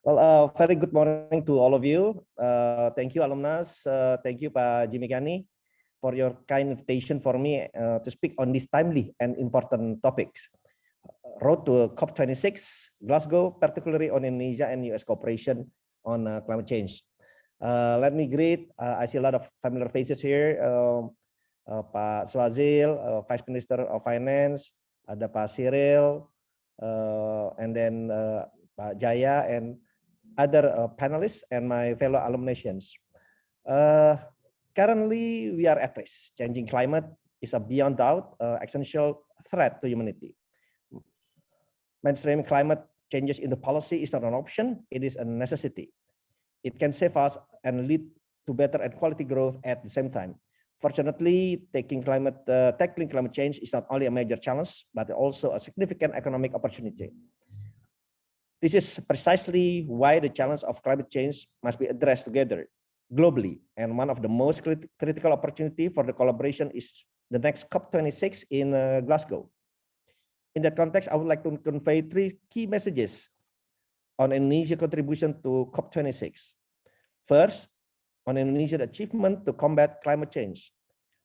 Well, very good morning to all of you. Thank you, alumnus. Thank you, Pak Jimmy Gani, for your kind invitation for me to speak on these timely and important topics. Road to COP26, Glasgow, particularly on Indonesia and US cooperation on climate change. Let me greet, I see a lot of familiar faces here. Pak Swazil, Vice Minister of Finance, ada Pak Cyril, and then Pak Jaya, and other panelists and my fellow alumnations. Currently, we are at risk. Changing climate is a beyond doubt existential threat to humanity. Mainstream climate changes in the policy is not an option, it is a necessity. It can save us and lead to better and quality growth at the same time. Fortunately, tackling climate change is not only a major challenge, but also a significant economic opportunity. This is precisely why the challenge of climate change must be addressed together globally. And one of the most critical opportunities for the collaboration is the next COP26 in Glasgow. In that context, I would like to convey three key messages on Indonesia's contribution to COP26. First, on Indonesia's achievement to combat climate change.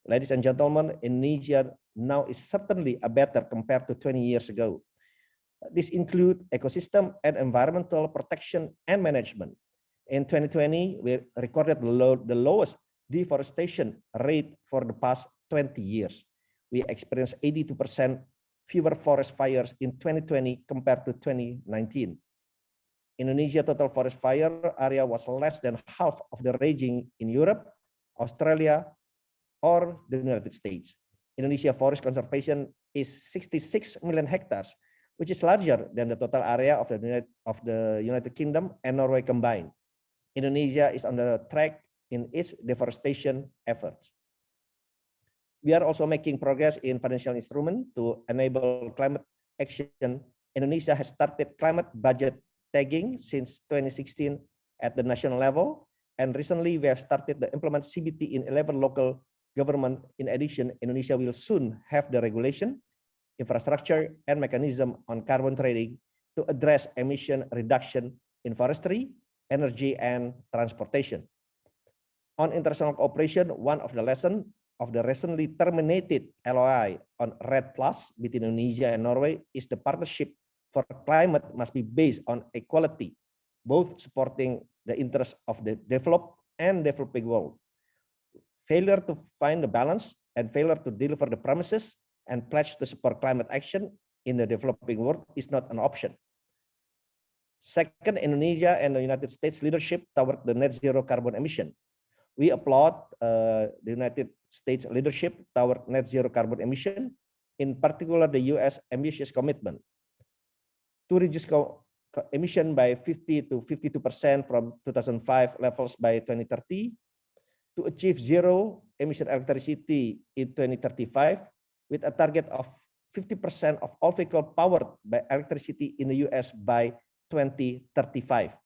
Ladies and gentlemen, Indonesia now is certainly a better compared to 20 years ago. This includes ecosystem and environmental protection and management. In 2020, we recorded the lowest deforestation rate for the past 20 years. We experienced 82% fewer forest fires in 2020 compared to 2019. Indonesia total forest fire area was less than half of the raging in Europe, Australia, or the United States. Indonesia forest conservation is 66 million hectares, which is larger than the total area of the United Kingdom and Norway combined. Indonesia is on the track in its deforestation efforts. We are also making progress in financial instruments to enable climate action. Indonesia has started climate budget tagging since 2016 at the national level, and recently we have started to implement CBT in 11 local government. In addition, Indonesia will soon have the regulation, infrastructure, and mechanism on carbon trading to address emission reduction in forestry, energy, and transportation. On international cooperation, one of the lessons of the recently terminated LOI on REDD+ between Indonesia and Norway is the partnership for climate must be based on equality, both supporting the interests of the developed and developing world. Failure to find the balance and failure to deliver the promises and pledge to support climate action in the developing world is not an option. Second, Indonesia and the United States leadership toward the net zero carbon emission. We applaud the United States leadership toward net zero carbon emission, in particular the US ambitious commitment to reduce emission by 50 to 52% from 2005 levels by 2030, to achieve zero emission electricity in 2035, with a target of 50% of all vehicles powered by electricity in the US by 2035.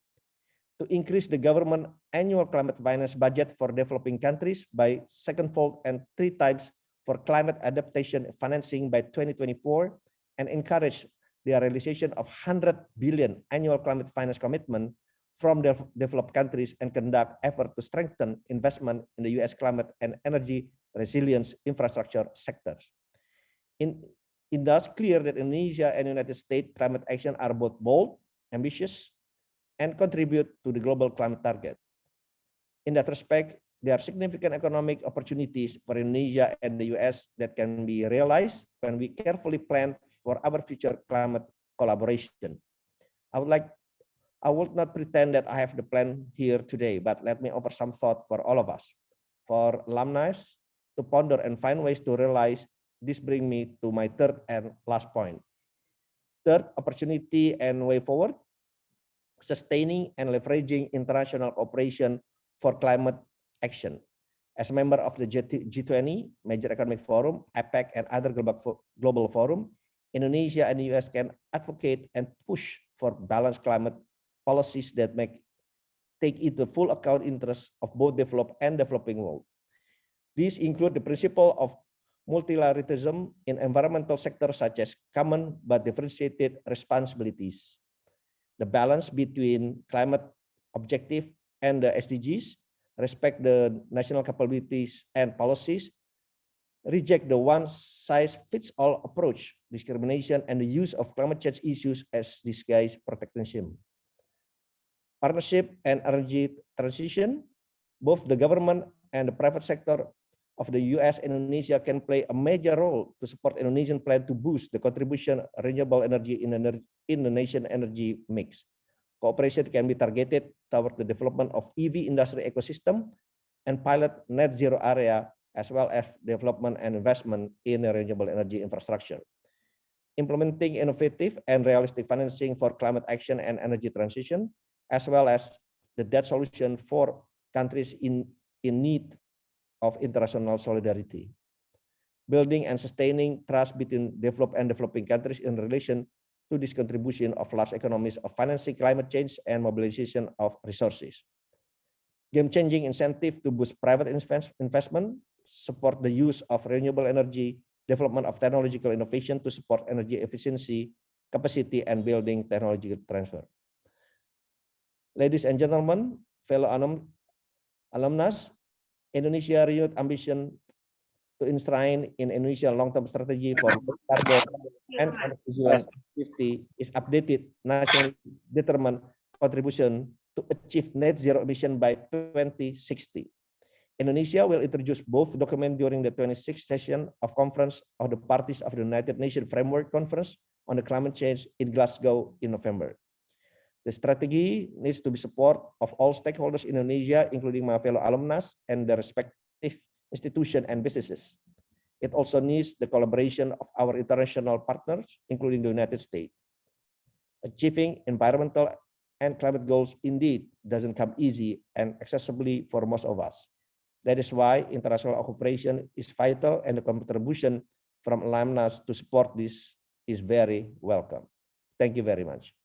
To increase the government annual climate finance budget for developing countries by secondfold and 3 times for climate adaptation financing by 2024, and encourage the realization of 100 billion annual climate finance commitment from developed countries, and conduct effort to strengthen investment in the US climate and energy resilience infrastructure sectors. It does clear that Indonesia and United States climate action are both bold, ambitious, and contribute to the global climate target. In that respect, there are significant economic opportunities for Indonesia and the US that can be realized when we carefully plan for our future climate collaboration. I would not pretend that I have the plan here today, but let me offer some thought for all of us. For alumni to ponder and find ways to realize this brings me to my third and last point. Third, opportunity and way forward, sustaining and leveraging international cooperation for climate action. As a member of the G20, Major Economic Forum, APEC, and other global forum, Indonesia and the US can advocate and push for balanced climate policies that take into full account interests of both developed and developing world. These include the principle of multilateralism in environmental sectors such as common but differentiated responsibilities. the balance between climate objective and the SDGs, respect the national capabilities and policies, reject the one-size-fits-all approach, discrimination, and the use of climate change issues as disguised protectionism. Partnership and energy transition, both the government and the private sector of the US and Indonesia can play a major role to support Indonesian plan to boost the contribution of renewable energy in the nation energy mix. Cooperation can be targeted toward the development of EV industry ecosystem and pilot net zero area, as well as development and investment in renewable energy infrastructure. Implementing innovative and realistic financing for climate action and energy transition, as well as the debt solution for countries in need of international solidarity. Building and sustaining trust between developed and developing countries in relation to this contribution of large economies of financing climate change and mobilization of resources. Game-changing incentive to boost private investment, support the use of renewable energy, development of technological innovation to support energy efficiency, capacity, and building technological transfer. Ladies and gentlemen, fellow alumnus, Indonesia renewed ambition to enshrine in Indonesia long-term strategy for carbon and 2050 is updated nationally determined contribution to achieve net zero emission by 2060. Indonesia will introduce both documents during the 26th session of Conference of the Parties of the United Nations Framework Conference on the Climate Change in Glasgow in November. The strategy needs to be support of all stakeholders in Indonesia, including my fellow alumnus and the respective institutions and businesses. It also needs the collaboration of our international partners, including the United States. Achieving environmental and climate goals indeed doesn't come easy and accessibly for most of us. That is why international cooperation is vital, and the contribution from alumnus to support this is very welcome. Thank you very much.